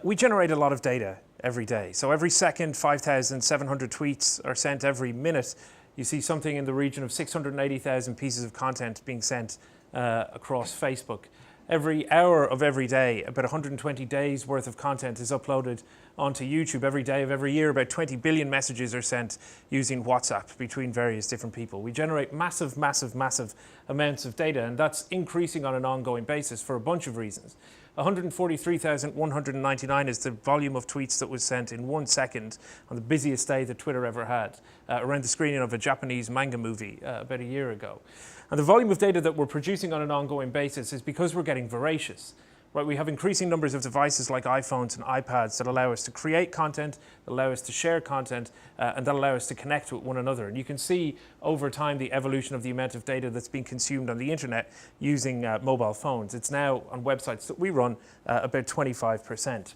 We generate a lot of data every day. So every second, 5,700 tweets are sent. Every minute, you see something in the region of 680,000 pieces of content being sent across Facebook. Every hour of every day, about 120 days worth of content is uploaded onto YouTube. Every day of every year, about 20 billion messages are sent using WhatsApp between various different people. We generate massive, massive, massive amounts of data, and that's increasing on an ongoing basis for a bunch of reasons. 143,199 is the volume of tweets that was sent in 1 second on the busiest day that Twitter ever had, around the screening of a Japanese manga movie about a year ago. And the volume of data that we're producing on an ongoing basis is because we're getting voracious. Right, we have increasing numbers of devices like iPhones and iPads that allow us to create content, that allow us to share content, and that allow us to connect with one another. And you can see over time the evolution of the amount of data that's being consumed on the internet using mobile phones. It's now on websites that we run about 25%.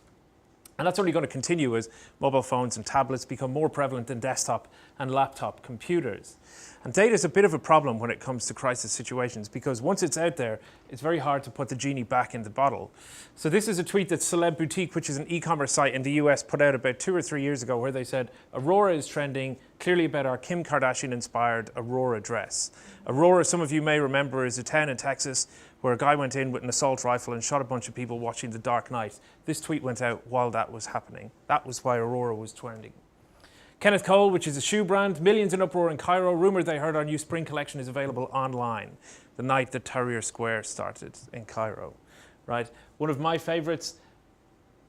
And that's only going to continue as mobile phones and tablets become more prevalent than desktop and laptop computers. And data is a bit of a problem when it comes to crisis situations, because once it's out there, it's very hard to put the genie back in the bottle. So this is a tweet that Celeb Boutique, which is an e-commerce site in the US, put out about 2 or 3 years ago, where they said, Aurora is trending, clearly about our Kim Kardashian-inspired Aurora dress. Aurora, some of you may remember, is a town in Texas where a guy went in with an assault rifle and shot a bunch of people watching The Dark Knight. This tweet went out while that was happening. That was why Aurora was trending. Kenneth Cole, which is a shoe brand, millions in uproar in Cairo. Rumour they heard our new spring collection is available online the night that Tahrir Square started in Cairo. Right? One of my favourites,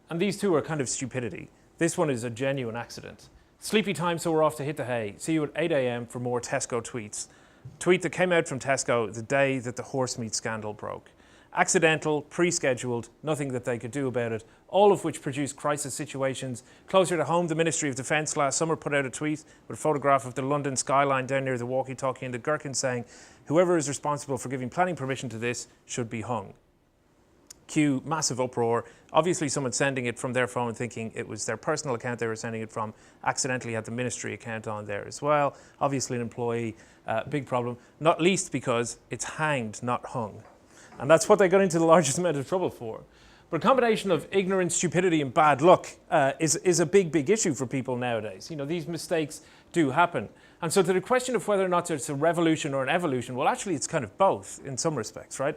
and these two are kind of stupidity. This one is a genuine accident. Sleepy time, so we're off to hit the hay. See you at 8 a.m. for more Tesco tweets. Tweet that came out from Tesco the day that the horse meat scandal broke. Accidental, pre-scheduled, nothing that they could do about it, all of which produced crisis situations. Closer to home, the Ministry of Defence last summer put out a tweet with a photograph of the London skyline down near the walkie-talkie and the Gherkin saying, whoever is responsible for giving planning permission to this should be hung. Cue massive uproar. Obviously someone sending it from their phone thinking it was their personal account they were sending it from, accidentally had the ministry account on there as well. Obviously an employee, big problem, not least because it's hanged, not hung. And that's what they got into the largest amount of trouble for. But a combination of ignorance, stupidity and bad luck is a big, big issue for people nowadays. You know, these mistakes do happen. And so to the question of whether or not it's a revolution or an evolution, well, actually it's kind of both in some respects, right?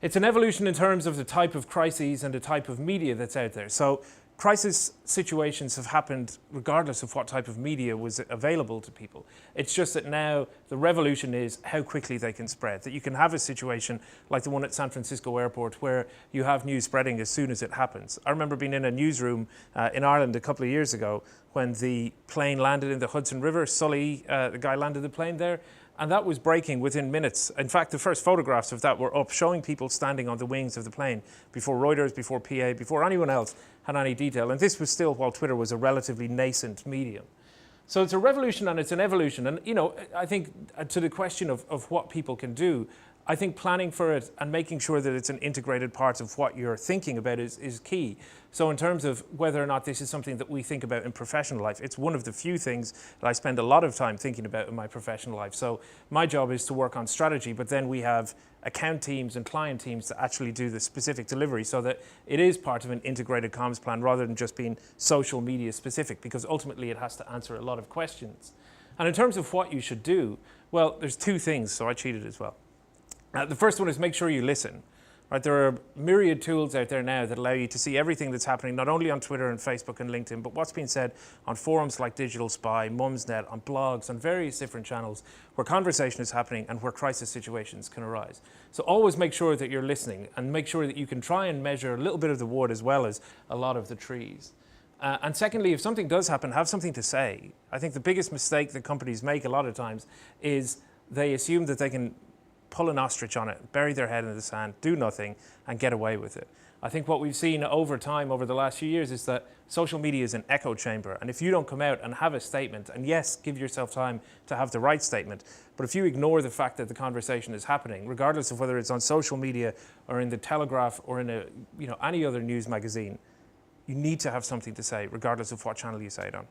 It's an evolution in terms of the type of crises and the type of media that's out there. So crisis situations have happened regardless of what type of media was available to people. It's just that now the revolution is how quickly they can spread. That you can have a situation like the one at San Francisco Airport where you have news spreading as soon as it happens. I remember being in a newsroom in Ireland a couple of years ago when the plane landed in the Hudson River. Sully, the guy landed the plane there. And that was breaking within minutes. In fact, the first photographs of that were up, showing people standing on the wings of the plane before Reuters, before PA, before anyone else had any detail. And this was still while Twitter was a relatively nascent medium. So it's a revolution and it's an evolution. And, you know, I think to the question of what people can do, I think planning for it and making sure that it's an integrated part of what you're thinking about is key. So in terms of whether or not this is something that we think about in professional life, it's one of the few things that I spend a lot of time thinking about in my professional life. So my job is to work on strategy, but then we have account teams and client teams that actually do the specific delivery so that it is part of an integrated comms plan rather than just being social media specific, because ultimately it has to answer a lot of questions. And in terms of what you should do, well, there's two things, so I cheated as well. The first one is make sure you listen. Right, there are myriad tools out there now that allow you to see everything that's happening, not only on Twitter and Facebook and LinkedIn, but what's being said on forums like Digital Spy, Mumsnet, on blogs, on various different channels where conversation is happening and where crisis situations can arise. So always make sure that you're listening and make sure that you can try and measure a little bit of the wood as well as a lot of the trees. And secondly, if something does happen, have something to say. I think the biggest mistake that companies make a lot of times is they assume that they can pull an ostrich on it, bury their head in the sand, do nothing, and get away with it. I think what we've seen over time, over the last few years, is that social media is an echo chamber. And if you don't come out and have a statement, and yes, give yourself time to have the right statement, but if you ignore the fact that the conversation is happening, regardless of whether it's on social media or in the Telegraph or in any other news magazine, you need to have something to say, regardless of what channel you say it on.